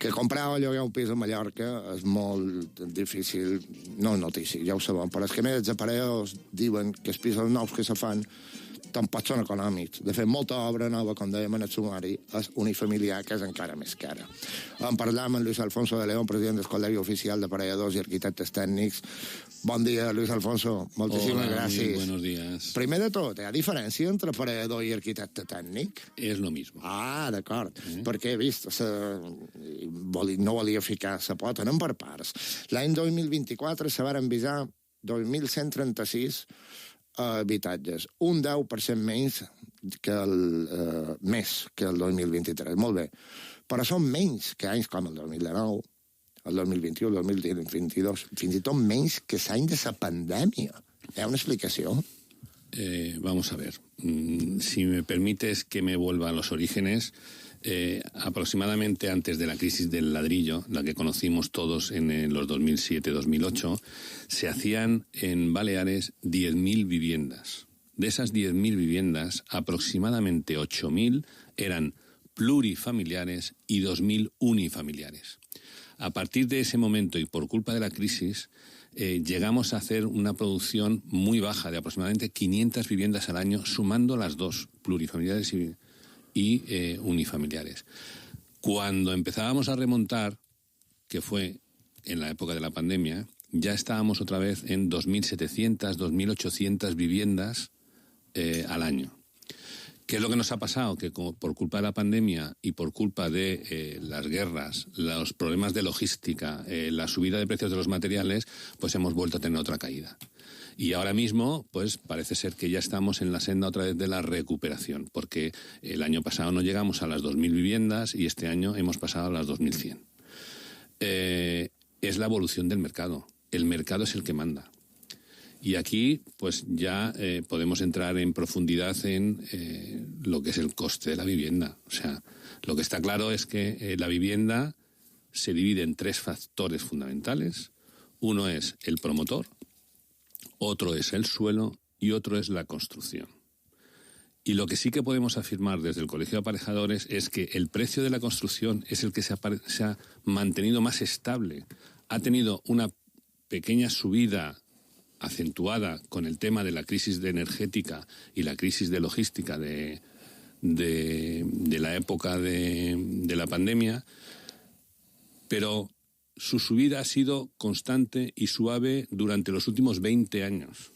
que comprar o llogar un pis a Mallorca és molt difícil, no és notícia, ja ho sabem, però és que més els aparells diuen que els pisos nous que se fan tampoc són econòmics. De fet, molta obra nova, com dèiem en el sumari, és unifamiliar, que és encara més cara. En parlam amb Luis Alfonso de León, president del Col·legi Oficial d'Aparelladors i Arquitectes Tècnics. Bon dia, Luis Alfonso. Moltíssimes gràcies. Muy buenos días. Primer de tot, hi ha diferència entre aparellador i arquitecte tècnic? És lo mismo. Ah, d'acord. Perquè he vist, no volia ficar la pota, anem per parts. L'any 2024 se van envisar 2.136 habitatges, un 10% menys que el 2023. Molt bé. Però són menys que anys com el 2019, el 2021, el 2022, fins i tot menys que l'any de la pandèmia. Hi ha una explicació? Vamos a ver. Si me permites que me vuelva a los orígenes, aproximadamente antes de la crisis del ladrillo, la que conocimos todos en los 2007-2008, se hacían en Baleares 10.000 viviendas. De esas 10.000 viviendas, aproximadamente 8.000 eran plurifamiliares y 2.000 unifamiliares. A partir de ese momento y por culpa de la crisis, llegamos a hacer una producción muy baja de aproximadamente 500 viviendas al año, sumando las dos, plurifamiliares y unifamiliares. Cuando empezábamos a remontar, que fue en la época de la pandemia, ya estábamos otra vez en 2.700, 2.800 viviendas al año. ¿Qué es lo que nos ha pasado? Que por culpa de la pandemia y por culpa de las guerras, los problemas de logística, la subida de precios de los materiales, pues hemos vuelto a tener otra caída. Y ahora mismo, pues parece ser que ya estamos en la senda otra vez de la recuperación, porque el año pasado no llegamos a las 2.000 viviendas y este año hemos pasado a las 2.100. Es la evolución del mercado. El mercado es el que manda. Y aquí, pues ya podemos entrar en profundidad en lo que es el coste de la vivienda. O sea, lo que está claro es que la vivienda se divide en tres factores fundamentales. Uno es el promotor, otro es el suelo y otro es la construcción. Y lo que sí que podemos afirmar desde el Colegio de Aparejadores es que el precio de la construcción es el que se ha mantenido más estable. Ha tenido una pequeña subida acentuada con el tema de la crisis energética y la crisis de logística de la época de la pandemia, pero su subida ha sido constante y suave durante los últimos 20 años.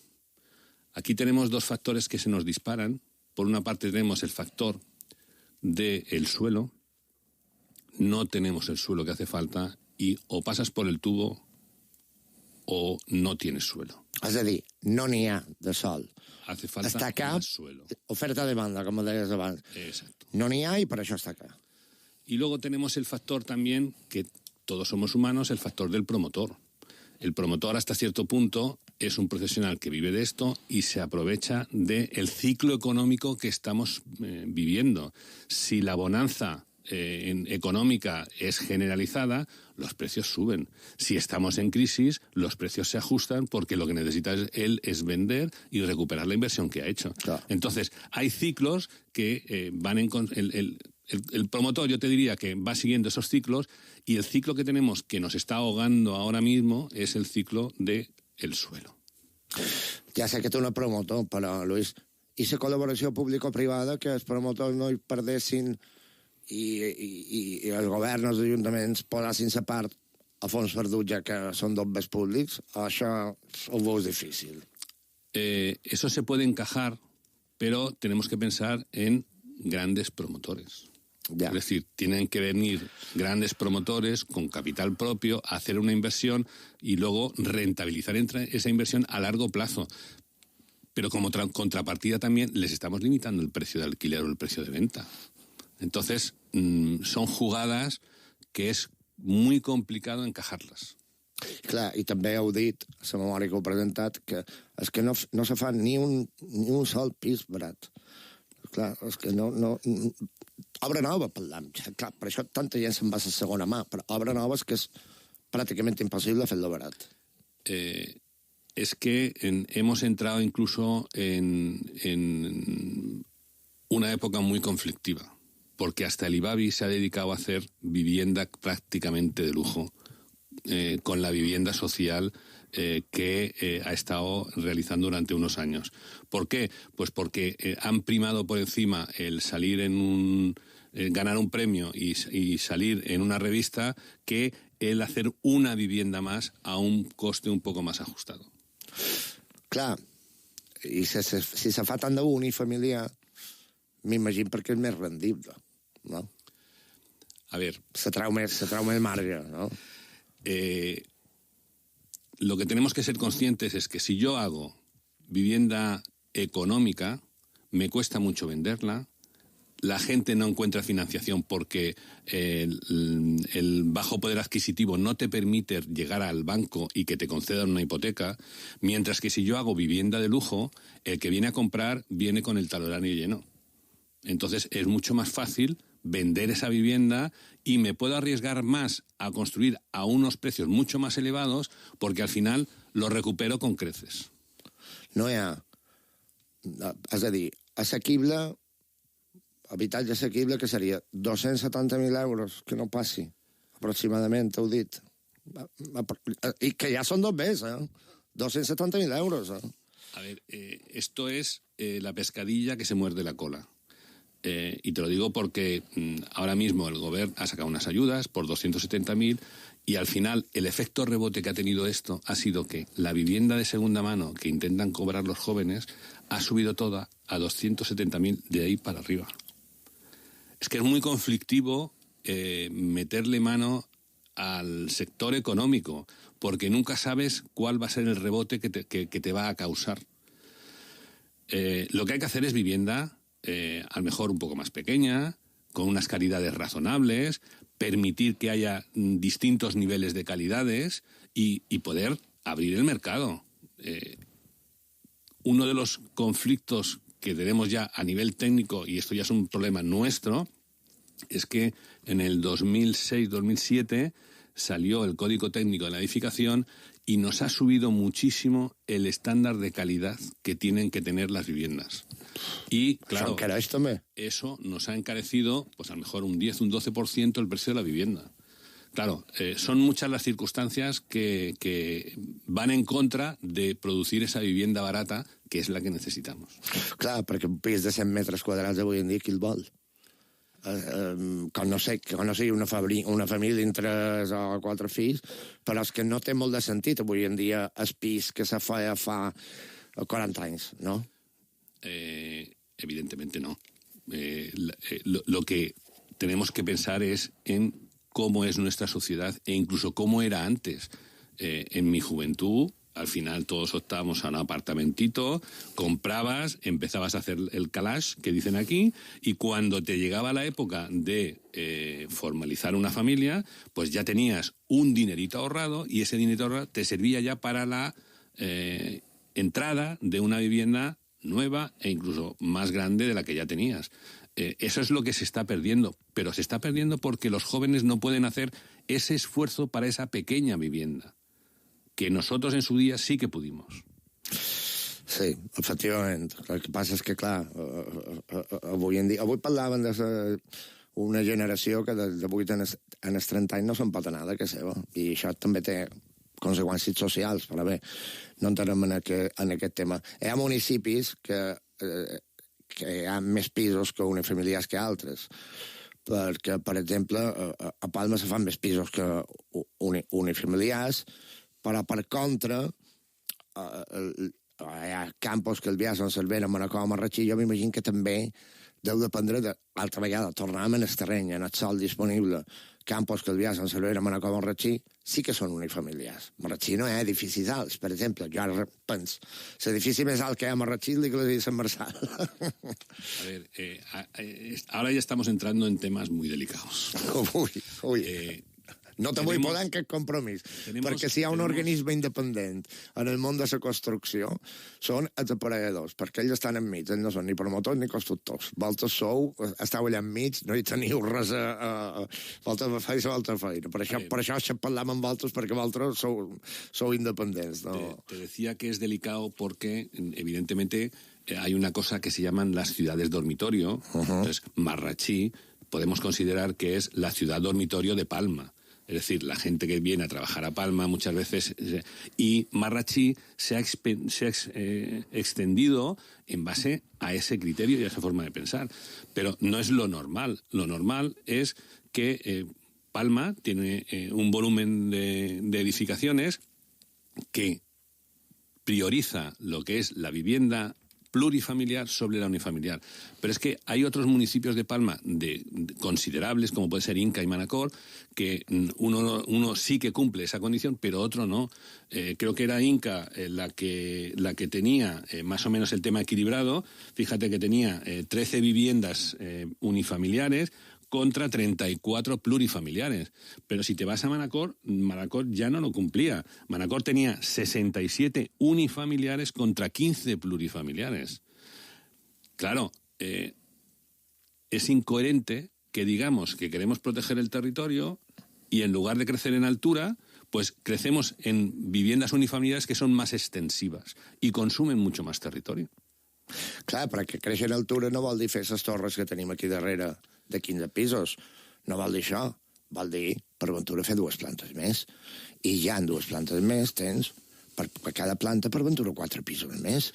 Aquí tenemos dos factores que se nos disparan. Por una parte tenemos el factor del suelo. No tenemos el suelo que hace falta y o pasas por el tubo o no tienes suelo. És a dir, no n'hi ha de sol. Hace falta està acá, más suelo. Oferta-demanda, com deies abans. Exacto. No n'hi ha y per això està acá. Y luego tenemos el factor también, que todos somos humanos, el factor del promotor. El promotor hasta cierto punto es un profesional que vive de esto y se aprovecha del ciclo económico que estamos viviendo. Si la bonanza económica es generalizada, los precios suben. Si estamos en crisis, los precios se ajustan porque lo que necesita él es vender y recuperar la inversión que ha hecho. Claro. Entonces, hay ciclos que van en... El promotor, yo te diría que va siguiendo esos ciclos, y el ciclo que tenemos que nos está ahogando ahora mismo es el ciclo del suelo. Ja sé que tu no ets promotor, però, Luis, i la col·laboració público-privada, que els promotors no hi perdessin i el govern, els ajuntaments, posassin la part a fons perdut, ja que són dos béns públics, això ho veus difícil. Eso se puede encajar, pero tenemos que pensar en grandes promotores. Ya. Es decir, tienen que venir grandes promotores con capital propio, hacer una inversión y luego rentabilizar esa inversión a largo plazo. Pero como contrapartida también les estamos limitando el precio de alquiler o el precio de venta. Entonces, son jugadas que es muy complicado encajarlas. Clar, i també heu dit, a la memòria que heu presentat, que és que no se fa ni un sol pis barat. Clar, és que no... Obra nova, parlam. Clar, per això tanta gent se'n va a la segona mà, però obra nova és que és pràcticament impossible fer-lo barat. Es que hemos entrado incluso en una época muy conflictiva. porque hasta el IBABI se ha dedicado a hacer vivienda prácticamente de lujo, con la vivienda social que ha estado realizando durante unos años. ¿Por qué? Pues porque han primado por encima el salir ganar un premio y salir en una revista que el hacer una vivienda más a un coste un poco más ajustado. Clar, i si se fa tant d'unifamiliar, m'imagino perquè és més rendible, no? A ver... Se trau més marge, ¿no? Lo que tenemos que ser conscientes es que si yo hago vivienda económica, me cuesta mucho venderla, la gente no encuentra financiación porque el bajo poder adquisitivo no te permite llegar al banco y que te concedan una hipoteca, mientras que si yo hago vivienda de lujo, el que viene a comprar viene con el talonario lleno. Entonces es mucho más fácil vender esa vivienda y me puedo arriesgar más a construir a unos precios mucho más elevados porque al final lo recupero con creces. No hi ha... És a dir, assequible... habitatge assequible, que seria 270.000 euros, que no passi, aproximadament, heu dit. I que ja són dos més, 270.000 euros. A ver, esto es la pescadilla que se muerde la cola. Y te lo digo porque ahora mismo el gobierno ha sacado unas ayudas por 270.000 y al final el efecto rebote que ha tenido esto ha sido que la vivienda de segunda mano que intentan cobrar los jóvenes ha subido toda a 270.000 de ahí para arriba. Es que es muy conflictivo meterle mano al sector económico, porque nunca sabes cuál va a ser el rebote que te va a causar. Lo que hay que hacer es vivienda, a lo mejor un poco más pequeña, con unas calidades razonables, permitir que haya distintos niveles de calidades y poder abrir el mercado. Uno de los conflictos que tenemos ya a nivel técnico, y esto ya es un problema nuestro, es que en el 2006-2007 salió el Código Técnico de la Edificación y nos ha subido muchísimo el estándar de calidad que tienen que tener las viviendas. Y, claro, eso nos ha encarecido, pues a lo mejor un 10, un 12% el precio de la vivienda. Claro, son muchas las circunstancias que van en contra de producir esa vivienda barata, que és la que necessitamos. Clar, perquè un pis de 100 metres quadrats avui en dia qui el vol? Com no sigui una família amb 3 o 4 fills, però és que no té molt de sentit avui en dia el pis que se feia fa 40 anys, ¿no? Evidentemente no. Lo que tenemos que pensar es en cómo es nuestra sociedad e incluso cómo era antes. En mi juventud, al final todos optábamos a un apartamentito, comprabas, empezabas a hacer el calash, que dicen aquí, y cuando te llegaba la época de formalizar una familia, pues ya tenías un dinerito ahorrado y ese dinerito ahorrado te servía ya para la entrada de una vivienda nueva e incluso más grande de la que ya tenías. Eso es lo que se está perdiendo, pero se está perdiendo porque los jóvenes no pueden hacer ese esfuerzo para esa pequeña vivienda, que nosotros en su día sí que pudimos. Sí, efectivament. El que passa és que, clar, avui parlaven d'una generació que de 8 en els 30 anys no se'n pot anar de casa seva, i això també té conseqüències socials, però bé, no entrem en aquest tema. Hi ha municipis que hi ha més pisos que unifamiliars que altres, perquè, per exemple, a Palma se fan més pisos que unifamiliars, però, per contra, hi ha campos que el viatgen Cervera, Manacor, Marratxí, jo m'imagino que també deu dependre d'altra vegada, tornàvem en el terreny, en el sol disponible. Campos que el viatgen Cervera, Manacor, Marratxí, sí que són unifamiliars. Marratxí no hi ha edificis alts, per exemple. Jo ara penso, l'edifici més alt que hi ha a Marratxí és l'Iglesia de Sant Marçal. A ver, ahora ya estamos entrando en temas muy delicados. Uy. No te vull posar en aquest compromís, perquè si hi ha un organisme independent en el món de la construcció, són els aparelladors, perquè ells estan enmig, ells no són ni promotors ni constructors. Vosaltres esteu allà enmig, no hi teniu res vosaltres feu l'altra feina. Per això parlam amb vosaltres, perquè vosaltres sou independents. ¿No? Te decía que es delicado porque, evidentemente, hay una cosa que se llaman las ciudades dormitorio. Entonces, Marratxí podemos considerar que es la ciudad dormitorio de Palma. Es decir, la gente que viene a trabajar a Palma muchas veces... Y Marratxí se ha extendido en base a ese criterio y a esa forma de pensar. Pero no es lo normal. Lo normal es que Palma tiene un volumen de edificaciones que prioriza lo que es la vivienda plurifamiliar sobre la unifamiliar. Pero es que hay otros municipios de Palma considerables, como puede ser Inca y Manacor, que uno sí que cumple esa condición, pero otro no. Creo que era Inca la que tenía más o menos el tema equilibrado. Fíjate que tenía 13 viviendas unifamiliares contra 34 plurifamiliares. Pero si te vas a Manacor, Manacor ya no lo cumplía. Manacor tenía 67 unifamiliares contra 15 plurifamiliares. Claro, es incoherente que digamos que queremos proteger el territorio y en lugar de crecer en altura, pues crecemos en viviendas unifamiliares que son más extensivas y consumen mucho más territorio. Clar, perquè créixer en altura no vol dir fer les torres que tenim aquí darrere de 15 pisos. No vol dir això. Vol dir, per ventura, fer 2 plantes més. I ja en 2 plantes més tens, per cada planta, per ventura, 4 pisos més.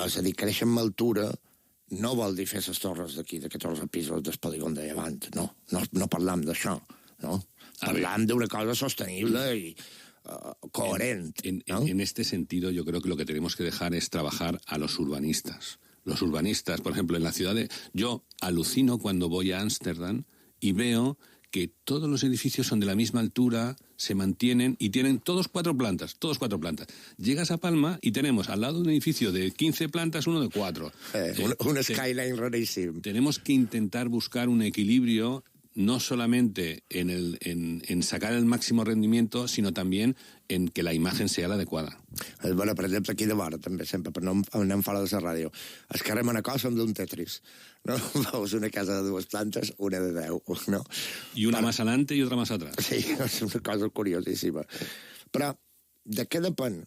És a dir, créixer en altura no vol dir fer les torres d'aquí, de 14 pisos del polígon de Llevant. No parlam d'això, no? Parlam d'una cosa sostenible i coherente. En este sentido, yo creo que lo que tenemos que dejar es trabajar a los urbanistas. Los urbanistas, por ejemplo, en la ciudad de... Yo alucino cuando voy a Ámsterdam y veo que todos los edificios son de la misma altura, se mantienen y tienen todos 4 plantas. Llegas a Palma y tenemos al lado un edificio de 15 plantas, uno de 4. Un skyline rarísimo. Tenemos que intentar buscar un equilibrio no solamente en sacar el máximo rendimiento, sino también en que la imagen sea la adecuada. Bueno, per exemple, aquí de vora, també, sempre, per no anem fora de la ràdio. El carrer Manacor som d'un Tetris, no? Veus una casa de 2 plantes, una de 10, no? I una más adelante i otra más atrás. Sí, és una cosa curiosíssima. Però de què depèn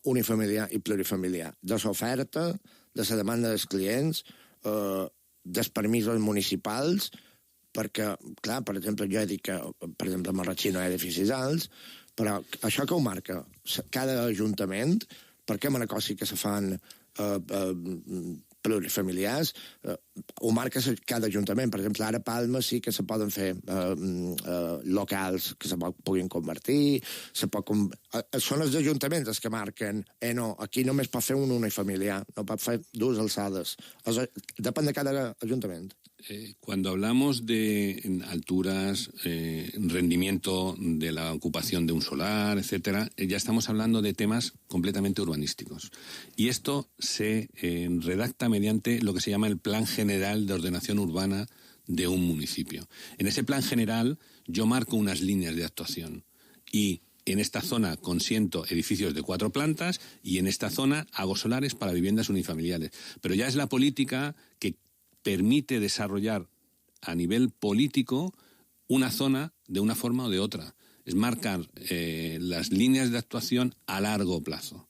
unifamiliar i plurifamiliar? De l'oferta, de la demanda dels clients, dels permisos municipals, perquè, clar, per exemple, jo he dit que, per exemple, a Marratxí no hi ha edificis alts, però això que ho marca cada ajuntament, perquè a Manacor sí que se fan plurifamiliars, ho marca cada ajuntament. Per exemple, ara a Palma sí que se poden fer locals que se puguin convertir, són els ajuntaments els que marquen, no, aquí només pot fer un unifamiliar, no pot fer 2 alçades. Depèn de cada ajuntament. Cuando hablamos de alturas, rendimiento de la ocupación de un solar, etcétera, ya estamos hablando de temas completamente urbanísticos. Y esto se redacta mediante lo que se llama el Plan General de Ordenación Urbana de un municipio. En ese plan general yo marco unas líneas de actuación y en esta zona consiento edificios de 4 plantas y en esta zona hago solares para viviendas unifamiliares. Pero ya es la política que permite desarrollar a nivel político una zona de una forma o de otra. Es marcar las líneas de actuación a largo plazo.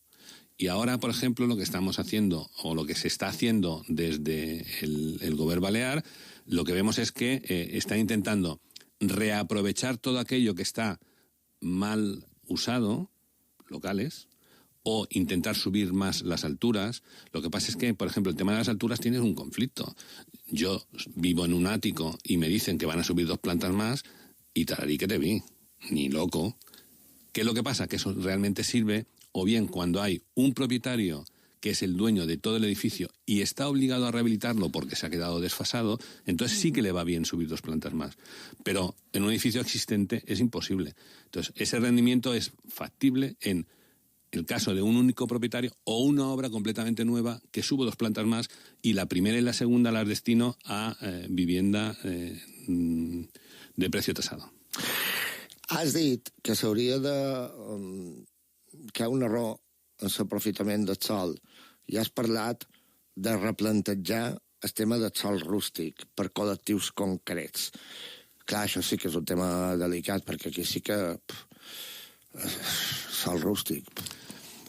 Y ahora, por ejemplo, lo que estamos haciendo, o lo que se está haciendo desde el Govern Balear, lo que vemos es que está intentando reaprovechar todo aquello que está mal usado, locales, o intentar subir más las alturas. Lo que pasa es que, por ejemplo, el tema de las alturas tienes un conflicto. Yo vivo en un ático y me dicen que van a subir 2 plantas más y tararí que te vi, ni loco. ¿Qué es lo que pasa? Que eso realmente sirve o bien cuando hay un propietario que es el dueño de todo el edificio y está obligado a rehabilitarlo porque se ha quedado desfasado, entonces sí que le va bien subir 2 plantas más. Pero en un edificio existente es imposible. Entonces, ese rendimiento es factible en el caso de un único propietario o una obra completamente nueva que subo 2 plantas más y la primera y la segunda las destino a vivienda de precio tasado. Has dit que s'hauria de... que hi ha un error en l'aprofitament del sòl i has parlat de replantejar el tema del sòl rústic per col·lectius concrets. Clar, això sí que és un tema delicat perquè aquí sí que... sòl rústic...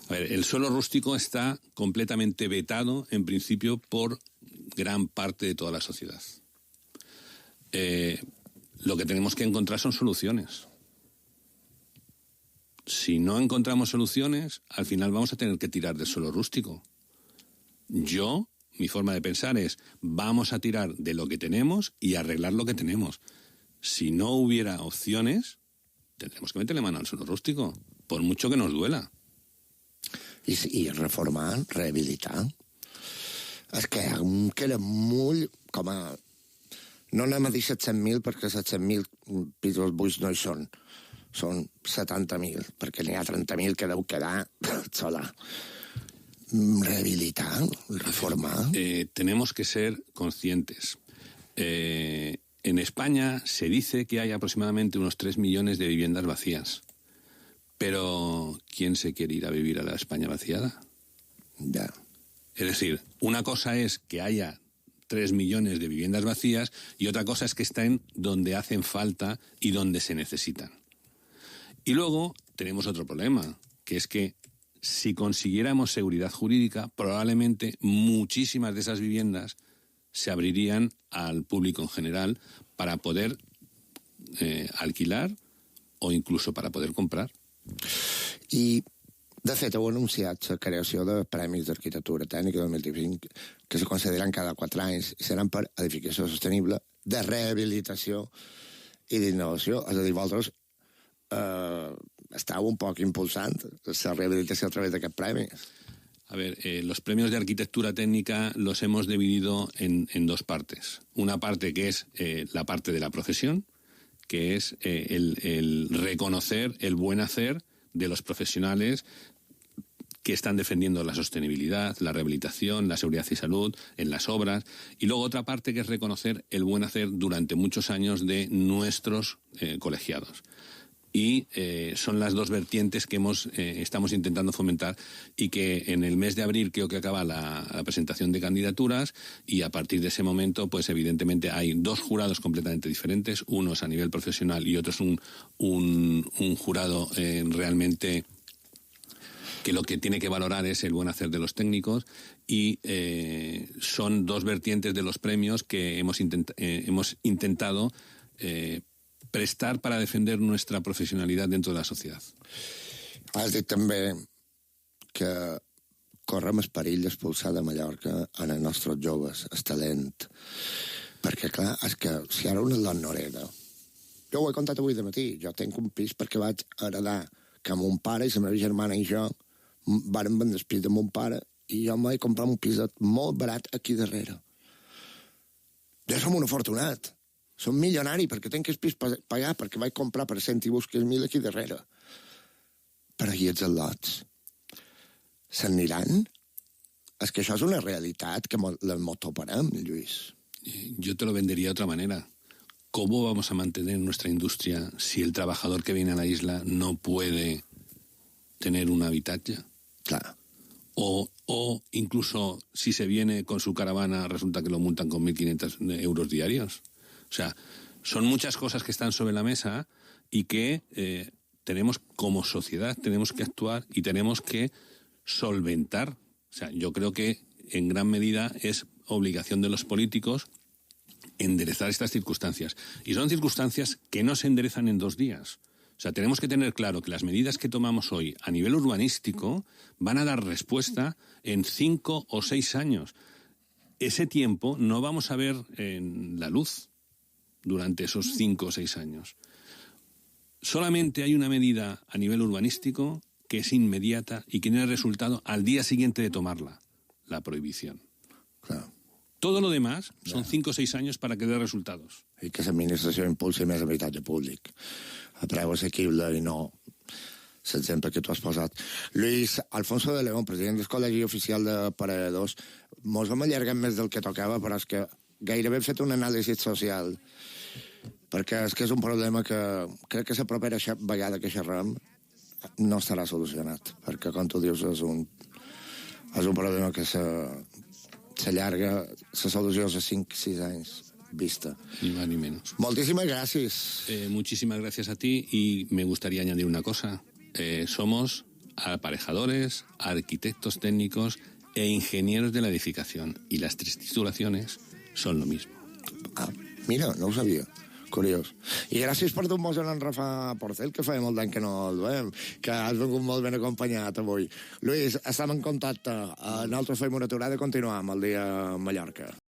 A ver, el suelo rústico está completamente vetado, en principio, por gran parte de toda la sociedad. lo que tenemos que encontrar son soluciones. Si no encontramos soluciones, al final vamos a tener que tirar del suelo rústico. Mi forma de pensar es, vamos a tirar de lo que tenemos y arreglar lo que tenemos. Si no hubiera opciones, tendremos que meterle mano al suelo rústico, por mucho que nos duela. I reformar, rehabilitar. És que em queda molt com a... No anem a dir 700.000 perquè 700.000 pisos buits no hi són. Són 70.000, perquè n'hi ha 30.000 que deu quedar sola. Rehabilitar, reformar. Tenemos que ser conscientes. En España se dice que hay aproximadamente unos 3 millones de viviendas vacías. Pero, ¿quién se quiere ir a vivir a la España vaciada? Ya. Es decir, una cosa es que haya 3 millones de viviendas vacías y otra cosa es que estén donde hacen falta y donde se necesitan. Y luego tenemos otro problema, que es que si consiguiéramos seguridad jurídica, probablemente muchísimas de esas viviendas se abrirían al público en general para poder alquilar o incluso para poder comprar. I, de fet, heu anunciat la creació de Premis d'Arquitectura Tècnica 2025 que se concediran cada 4 anys i seran per edificació sostenible, de rehabilitació i d'innovació. És a dir, vosaltres esteu un poc impulsant la rehabilitació a través d'aquests premis. A ver, los premios de arquitectura técnica los hemos dividido en 2 partes. Una parte que es la parte de la profesión, que es el reconocer el buen hacer de los profesionales que están defendiendo la sostenibilidad, la rehabilitación, la seguridad y salud en las obras. Y luego otra parte que es reconocer el buen hacer durante muchos años de nuestros colegiados. Y son las 2 vertientes que estamos intentando fomentar y que en el mes de abril creo que acaba la presentación de candidaturas y a partir de ese momento pues evidentemente hay 2 jurados completamente diferentes, uno es a nivel profesional y otro es un jurado realmente que lo que tiene que valorar es el buen hacer de los técnicos y son 2 vertientes de los premios que hemos intentado prestar para defender nuestra profesionalidad dentro de la sociedad. Has dit també que correm el perill d'expulsar de Mallorca en els nostres joves, el talent. Perquè, clar, és que si ara un Elon Norega... Jo ho he contat avui de matí, jo tinc un pis perquè vaig heredar que mon pare i la meva germana i jo vàrem vendre el pis de mon pare i jo m'he comprat un piset molt barat aquí darrere. Ja som un afortunat. Som milionari perquè tenc el pis pagar perquè vaig comprar per 100 i busques 1.000 aquí darrere. Però i els al·lots? Se'n aniran? És que això és una realitat que m'ho toparem, Lluís. Yo te lo vendería de otra manera. ¿Cómo vamos a mantener nuestra industria si el trabajador que viene a la isla no puede tener un habitatge? Claro. O incluso si se viene con su caravana resulta que lo multan con 1.500 euros diarios. O sea, son muchas cosas que están sobre la mesa y que tenemos como sociedad, tenemos que actuar y tenemos que solventar. O sea, yo creo que en gran medida es obligación de los políticos enderezar estas circunstancias. Y son circunstancias que no se enderezan en 2 días. O sea, tenemos que tener claro que las medidas que tomamos hoy a nivel urbanístico van a dar respuesta en 5 o 6 años. Ese tiempo no vamos a ver en la luz durante esos 5 o 6 años. Solamente hay una medida a nivel urbanístico que es inmediata y que tiene resultado al día siguiente de tomarla, la prohibición. Claro. Todo lo demás son 5 o 6 años para que dé resultados. I que l'administració impulsi més habitatge públic a preu assequible i no l'exemple que tu has posat. Lluís Alfonso de León, president del Col·legi Oficial de Paradors, mos hem allargat més del que tocava, però és que gairebé he fet un anàlisi social, perquè és que és un problema que crec que la propera vegada que xerrem no estarà solucionat, perquè, com tu dius, és un problema que s'allarga, la solució és a 5-6 anys vista. Ni más ni menos. Moltíssimes gràcies. Muchísimas gracias a ti y me gustaría añadir una cosa. Somos aparejadores, arquitectos técnicos e ingenieros de la edificación y las 3 titulaciones son lo mismo. Mira, no ho sabia. Curiós. I gràcies per dur-nos en Rafa Porcel, que feia molt d'any que no el veiem, que has vingut molt ben acompanyat avui. Lluís, estem en contacte. Nosaltres fem una aturada i continuem el dia a Mallorca.